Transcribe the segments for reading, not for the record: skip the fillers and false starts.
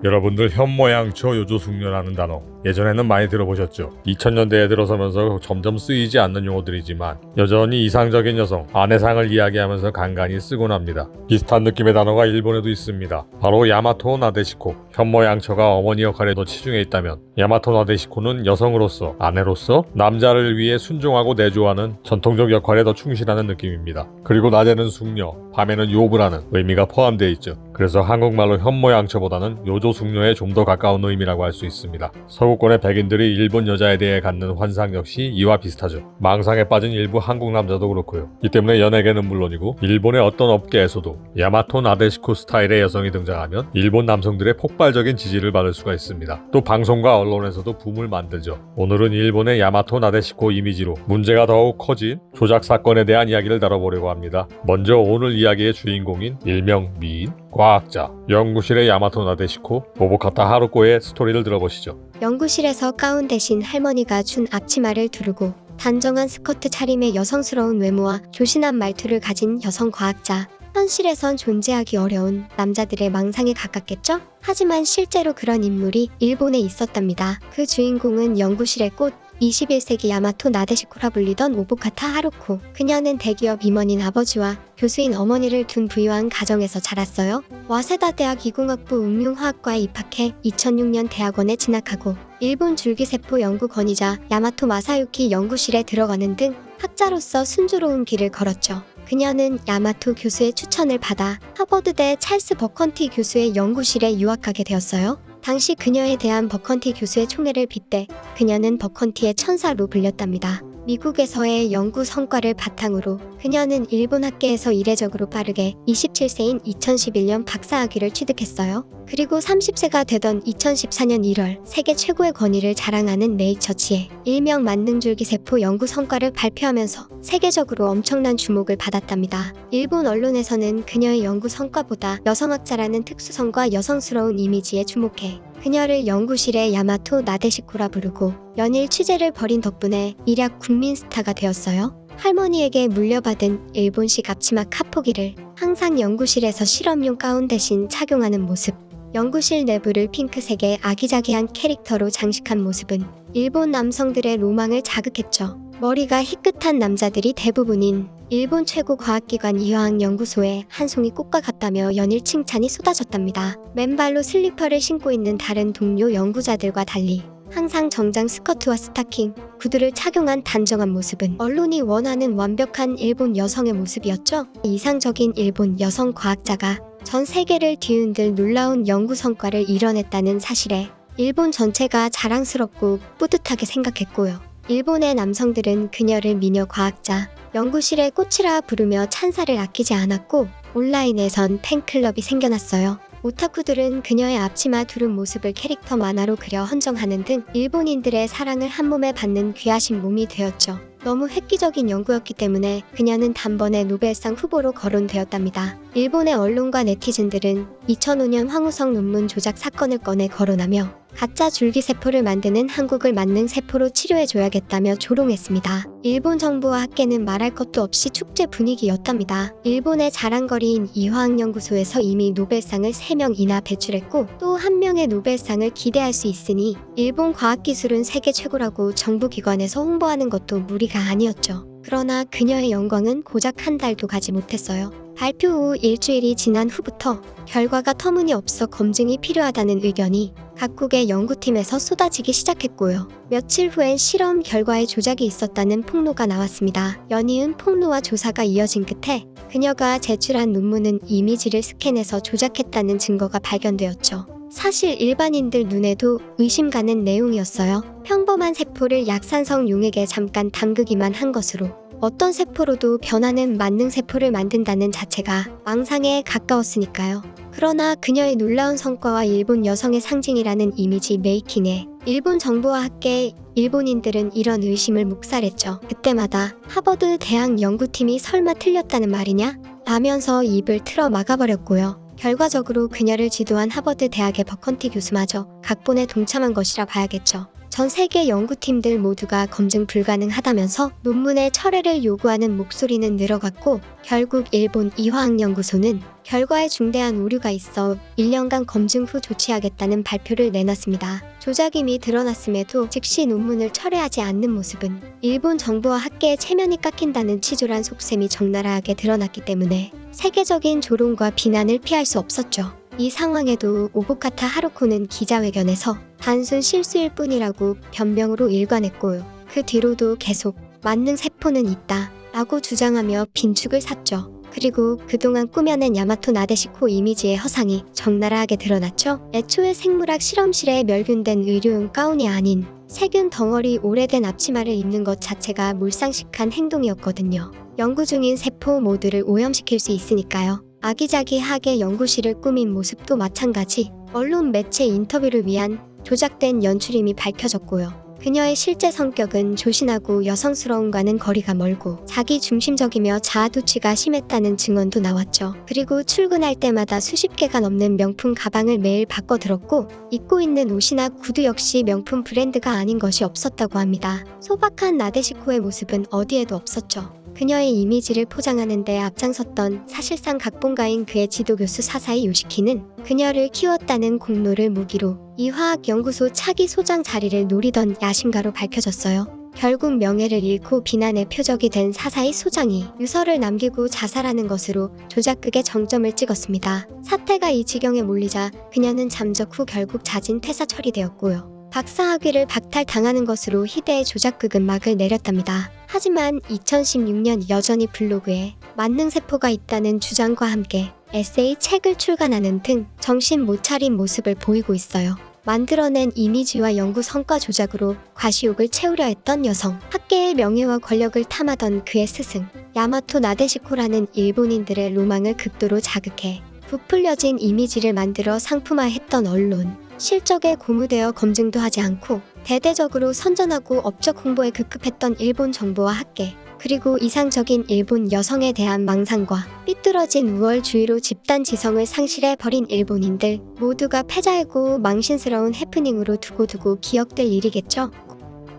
여러분들 현모양처 요조숙녀라는 단어 예전에는 많이 들어보셨죠? 2000년대에 들어서면서 점점 쓰이지 않는 용어들이지만 여전히 이상적인 여성, 아내상을 이야기하면서 간간히 쓰곤 합니다. 비슷한 느낌의 단어가 일본에도 있습니다. 바로 야마토 나데시코. 현모양처가 어머니 역할에도 치중해 있다면 야마토 나데시코는 여성으로서, 아내로서 남자를 위해 순종하고 내조하는 전통적 역할에 더 충실하는 느낌입니다. 그리고 낮에는 숙녀, 밤에는 요부라는 의미가 포함되어 있죠. 그래서 한국말로 현모양처보다는 요조숙녀에 좀 더 가까운 의미라고 할 수 있습니다. 서구권의 백인들이 일본 여자에 대해 갖는 환상 역시 이와 비슷하죠. 망상에 빠진 일부 한국 남자도 그렇고요. 이 때문에 연예계는 물론이고 일본의 어떤 업계에서도 야마토 나데시코 스타일의 여성이 등장하면 일본 남성들의 폭발적인 지지를 받을 수가 있습니다. 또 방송과 언론에서도 붐을 만들죠. 오늘은 일본의 야마토 나데시코 이미지로 문제가 더욱 커진 조작 사건에 대한 이야기를 다뤄보려고 합니다. 먼저 오늘 이야기의 주인공인 일명 미인, 과학자, 연구실의 야마토 나데시코 오보카타 하루코의 스토리를 들어보시죠. 연구실에서 가운 대신 할머니가 준 앞치마를 두르고 단정한 스커트 차림의 여성스러운 외모와 조신한 말투를 가진 여성 과학자. 현실에선 존재하기 어려운 남자들의 망상에 가깝겠죠? 하지만 실제로 그런 인물이 일본에 있었답니다. 그 주인공은 연구실의 꽃, 21세기 야마토 나데시코라 불리던 오보카타 하루코. 그녀는 대기업 임원인 아버지와 교수인 어머니를 둔 부유한 가정에서 자랐어요. 와세다 대학 이공학부 음용화학과에 입학해 2006년 대학원에 진학하고 일본 줄기세포 연구권위자 야마토 마사유키 연구실에 들어가는 등 학자로서 순조로운 길을 걸었죠. 그녀는 야마토 교수의 추천을 받아 하버드대 찰스 버컨티 교수의 연구실에 유학하게 되었어요. 당시 그녀에 대한 버컨티 교수의 총애를 빗대 그녀는 버컨티의 천사로 불렸답니다. 미국에서의 연구 성과를 바탕으로 그녀는 일본 학계에서 이례적으로 빠르게 27세인 2011년 박사학위를 취득했어요. 그리고 30세가 되던 2014년 1월 세계 최고의 권위를 자랑하는 네이처지에 일명 만능줄기세포 연구 성과를 발표하면서 세계적으로 엄청난 주목을 받았답니다. 일본 언론에서는 그녀의 연구 성과보다 여성학자라는 특수성과 여성스러운 이미지에 주목해 그녀를 연구실의 야마토 나데시코라 부르고 연일 취재를 벌인 덕분에 일약 국민 스타가 되었어요. 할머니에게 물려받은 일본식 앞치마 카포기를 항상 연구실에서 실험용 가운 대신 착용하는 모습, 연구실 내부를 핑크색의 아기자기한 캐릭터로 장식한 모습은 일본 남성들의 로망을 자극했죠. 머리가 희끗한 남자들이 대부분인 일본 최고 과학기관 이화학연구소에 한 송이 꽃과 같다며 연일 칭찬이 쏟아졌답니다. 맨발로 슬리퍼를 신고 있는 다른 동료 연구자들과 달리 항상 정장 스커트와 스타킹, 구두를 착용한 단정한 모습은 언론이 원하는 완벽한 일본 여성의 모습이었죠. 이상적인 일본 여성 과학자가 전 세계를 뒤흔들 놀라운 연구 성과를 이뤄냈다는 사실에 일본 전체가 자랑스럽고 뿌듯하게 생각했고요. 일본의 남성들은 그녀를 미녀 과학자, 연구실의 꽃이라 부르며 찬사를 아끼지 않았고 온라인에선 팬클럽이 생겨났어요. 오타쿠들은 그녀의 앞치마 두른 모습을 캐릭터 만화로 그려 헌정하는 등 일본인들의 사랑을 한몸에 받는 귀하신 몸이 되었죠. 너무 획기적인 연구였기 때문에 그녀는 단번에 노벨상 후보로 거론되었답니다. 일본의 언론과 네티즌들은 2005년 황우성 논문 조작 사건을 꺼내 거론하며 가짜 줄기세포를 만드는 한국을 만능세포로 치료해줘야겠다며 조롱했습니다. 일본 정부와 학계는 말할 것도 없이 축제 분위기였답니다. 일본의 자랑거리인 이화학연구소에서 이미 노벨상을 3명이나 배출했고 또 1명의 노벨상을 기대할 수 있으니 일본 과학기술은 세계 최고라고 정부기관에서 홍보하는 것도 무리가 아니었죠. 그러나 그녀의 영광은 고작 한 달도 가지 못했어요. 발표 후 일주일이 지난 후부터 결과가 터무니없어 검증이 필요하다는 의견이 각국의 연구팀에서 쏟아지기 시작했고요. 며칠 후엔 실험 결과에 조작이 있었다는 폭로가 나왔습니다. 연이은 폭로와 조사가 이어진 끝에 그녀가 제출한 논문은 이미지를 스캔해서 조작했다는 증거가 발견되었죠. 사실 일반인들 눈에도 의심 가는 내용이었어요. 평범한 세포를 약산성 용액에 잠깐 담그기만 한 것으로 어떤 세포로도 변하는 만능세포를 만든다는 자체가 망상에 가까웠으니까요. 그러나 그녀의 놀라운 성과와 일본 여성의 상징이라는 이미지 메이킹에 일본 정부와 학계, 일본인들은 이런 의심을 묵살했죠. 그때마다 하버드 대학 연구팀이 설마 틀렸다는 말이냐? 라면서 입을 틀어 막아버렸고요. 결과적으로 그녀를 지도한 하버드 대학의 버컨티 교수마저 각본에 동참한 것이라 봐야겠죠. 전 세계 연구팀들 모두가 검증 불가능하다면서 논문의 철회를 요구하는 목소리는 늘어갔고 결국 일본 이화학연구소는 결과에 중대한 오류가 있어 1년간 검증 후 조치하겠다는 발표를 내놨습니다. 조작 이미 드러났음에도 즉시 논문을 철회하지 않는 모습은 일본 정부와 학계의 체면이 깎인다는 치졸한 속셈이 적나라하게 드러났기 때문에 세계적인 조롱과 비난을 피할 수 없었죠. 이 상황에도 오부카타 하루코는 기자회견에서 단순 실수일 뿐이라고 변명으로 일관했고요. 그 뒤로도 계속 만능 세포는 있다 라고 주장하며 빈축을 샀죠. 그리고 그동안 꾸며낸 야마토 나데시코 이미지의 허상이 적나라하게 드러났죠. 애초에 생물학 실험실에 멸균된 의료용 가운이 아닌 세균 덩어리 오래된 앞치마를 입는 것 자체가 몰상식한 행동이었거든요. 연구 중인 세포 모두를 오염시킬 수 있으니까요. 아기자기하게 연구실을 꾸민 모습도 마찬가지. 언론 매체 인터뷰를 위한 조작된 연출임이 밝혀졌고요. 그녀의 실제 성격은 조신하고 여성스러움과는 거리가 멀고 자기 중심적이며 자아도취가 심했다는 증언도 나왔죠. 그리고 출근할 때마다 수십 개가 넘는 명품 가방을 매일 바꿔 들었고 입고 있는 옷이나 구두 역시 명품 브랜드가 아닌 것이 없었다고 합니다. 소박한 나데시코의 모습은 어디에도 없었죠. 그녀의 이미지를 포장하는 데 앞장섰던 사실상 각본가인 그의 지도교수 사사이 요시키는 그녀를 키웠다는 공로를 무기로 이화학연구소 차기 소장 자리를 노리던 야심가로 밝혀졌어요. 결국 명예를 잃고 비난의 표적이 된 사사이 소장이 유서를 남기고 자살하는 것으로 조작극의 정점을 찍었습니다. 사태가 이 지경에 몰리자 그녀는 잠적 후 결국 자진 퇴사 처리되었고요. 박사학위를 박탈당하는 것으로 희대의 조작극은 막을 내렸답니다. 하지만 2016년 여전히 블로그에 만능세포가 있다는 주장과 함께 에세이 책을 출간하는 등 정신 못 차린 모습을 보이고 있어요. 만들어낸 이미지와 연구 성과 조작으로 과시욕을 채우려 했던 여성, 학계의 명예와 권력을 탐하던 그의 스승 야마토 나데시코라는 일본인들의 로망을 극도로 자극해 부풀려진 이미지를 만들어 상품화했던 언론, 실적에 고무되어 검증도 하지 않고 대대적으로 선전하고 업적 홍보에 급급했던 일본 정부와 학계, 그리고 이상적인 일본 여성에 대한 망상과 삐뚤어진 우월주의로 집단 지성을 상실해버린 일본인들 모두가 패자이고 망신스러운 해프닝으로 두고두고 기억될 일이겠죠.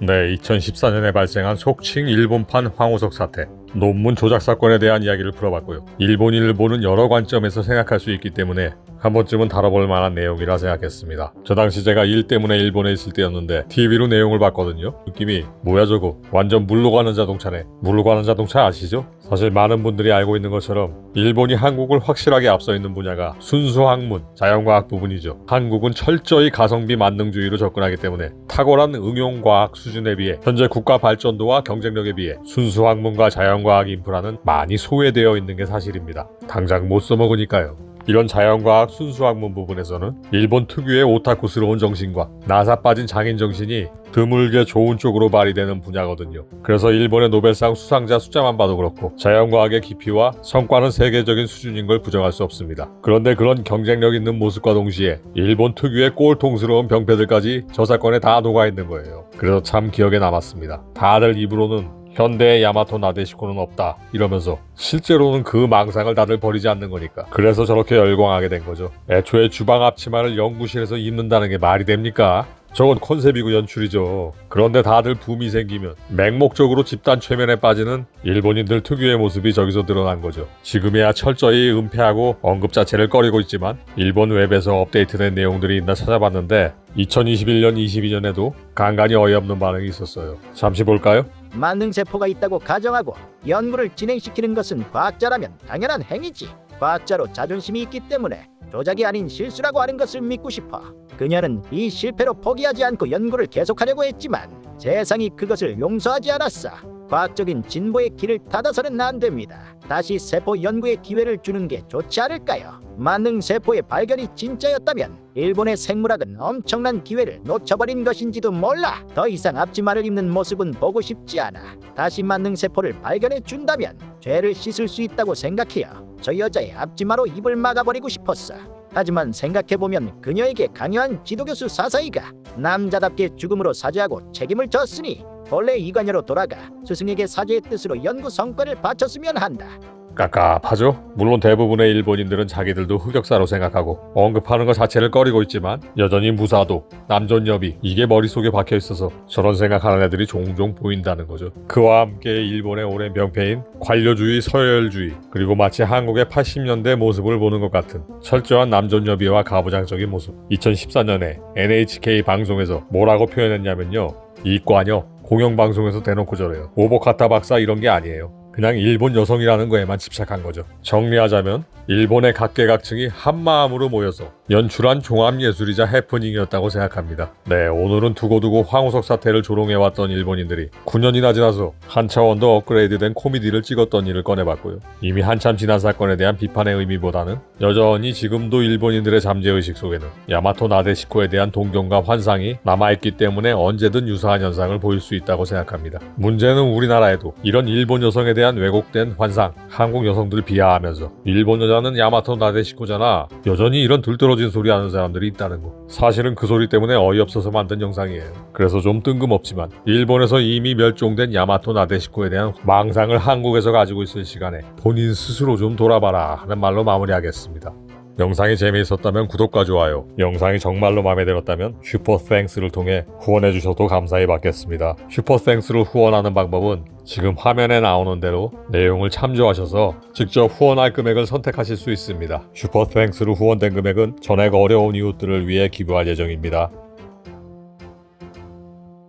네, 2014년에 발생한 속칭 일본판 황우석 사태, 논문 조작 사건에 대한 이야기를 풀어봤고요. 일본인을 보는 여러 관점에서 생각할 수 있기 때문에 한 번쯤은 다뤄볼 만한 내용이라 생각했습니다. 저 당시 제가 일 때문에 일본에 있을 때였는데 TV로 내용을 봤거든요. 느낌이 뭐야 저거, 완전 물로 가는 자동차네. 물로 가는 자동차 아시죠? 사실 많은 분들이 알고 있는 것처럼 일본이 한국을 확실하게 앞서 있는 분야가 순수 학문, 자연과학 부분이죠. 한국은 철저히 가성비 만능주의로 접근하기 때문에 탁월한 응용과학 수준에 비해 현재 국가 발전도와 경쟁력에 비해 순수 학문과 자연과학 인프라는 많이 소외되어 있는 게 사실입니다. 당장 못 써먹으니까요. 이런 자연과학 순수학문 부분에서는 일본 특유의 오타쿠스러운 정신과 나사 빠진 장인 정신이 드물게 좋은 쪽으로 발휘되는 분야거든요. 그래서 일본의 노벨상 수상자 숫자만 봐도 그렇고 자연과학의 깊이와 성과는 세계적인 수준인 걸 부정할 수 없습니다. 그런데 그런 경쟁력 있는 모습과 동시에 일본 특유의 꼴통스러운 병폐들까지 저 사건에 다 녹아있는 거예요. 그래서 참 기억에 남았습니다. 다들 입으로는 현대의 야마토 나데시코는 없다 이러면서 실제로는 그 망상을 다들 버리지 않는 거니까. 그래서 저렇게 열광하게 된 거죠. 애초에 주방 앞치마를 연구실에서 입는다는 게 말이 됩니까? 저건 컨셉이고 연출이죠. 그런데 다들 붐이 생기면 맹목적으로 집단 최면에 빠지는 일본인들 특유의 모습이 저기서 드러난 거죠. 지금이야 철저히 은폐하고 언급 자체를 꺼리고 있지만 일본 웹에서 업데이트된 내용들이 있나 찾아봤는데 2021년, 22년에도 간간히 어이없는 반응이 있었어요. 잠시 볼까요? 만능세포가 있다고 가정하고 연구를 진행시키는 것은 과학자라면 당연한 행위지. 과학자로 자존심이 있기 때문에 조작이 아닌 실수라고 하는 것을 믿고 싶어. 그녀는 이 실패로 포기하지 않고 연구를 계속하려고 했지만 세상이 그것을 용서하지 않았어. 과학적인 진보의 길을 닫아서는 안 됩니다. 다시 세포 연구에 기회를 주는 게 좋지 않을까요? 만능세포의 발견이 진짜였다면 일본의 생물학은 엄청난 기회를 놓쳐버린 것인지도 몰라. 더 이상 앞치마를 입는 모습은 보고 싶지 않아. 다시 만능세포를 발견해 준다면 죄를 씻을 수 있다고 생각해요. 저 여자의 앞치마로 입을 막아버리고 싶었어. 하지만 생각해보면 그녀에게 강요한 지도교수 사사이가 남자답게 죽음으로 사죄하고 책임을 졌으니 본래 이관여로 돌아가 스승에게 사죄의 뜻으로 연구 성과를 바쳤으면 한다. 깝깝하죠? 물론 대부분의 일본인들은 자기들도 흑역사로 생각하고 언급하는 것 자체를 꺼리고 있지만 여전히 무사도, 남존여비 이게 머릿속에 박혀있어서 저런 생각하는 애들이 종종 보인다는 거죠. 그와 함께 일본의 오랜 병폐인 관료주의, 서열주의 그리고 마치 한국의 80년대 모습을 보는 것 같은 철저한 남존여비와 가부장적인 모습. 2014년에 NHK 방송에서 뭐라고 표현했냐면요, 이과녀 공영방송에서 대놓고 저래요. 오보카타 박사 이런 게 아니에요. 그냥 일본 여성이라는 거에만 집착한 거죠. 정리하자면 일본의 각계각층이 한마음으로 모여서 연출한 종합예술이자 해프닝이었다고 생각합니다. 네, 오늘은 두고두고 황우석 사태를 조롱해왔던 일본인들이 9년이나 지나서 한 차원 더 업그레이드된 코미디를 찍었던 일을 꺼내봤고요. 이미 한참 지난 사건에 대한 비판의 의미보다는 여전히 지금도 일본인들의 잠재의식 속에는 야마토 나데시코에 대한 동경과 환상이 남아있기 때문에 언제든 유사한 현상을 보일 수 있다고 생각합니다. 문제는 우리나라에도 이런 일본 여성에 대한 왜곡된 환상, 한국 여성들 비하하면서 일본 여자는 야마토 나데시코잖아, 여전히 이런 들떨어진 소리 하는 사람들이 있다는 거. 사실은 그 소리 때문에 어이없어서 만든 영상이에요. 그래서 좀 뜬금없지만 일본에서 이미 멸종된 야마토 나데시코에 대한 망상을 한국에서 가지고 있을 시간에 본인 스스로 좀 돌아봐라 하는 말로 마무리하겠습니다. 영상이 재미있었다면 구독과 좋아요, 영상이 정말로 마음에 들었다면 슈퍼땡스를 통해 후원해주셔도 감사히 받겠습니다. 슈퍼땡스를 후원하는 방법은 지금 화면에 나오는 대로 내용을 참조하셔서 직접 후원할 금액을 선택하실 수 있습니다. 슈퍼땡스로 후원된 금액은 전액 어려운 이웃들을 위해 기부할 예정입니다.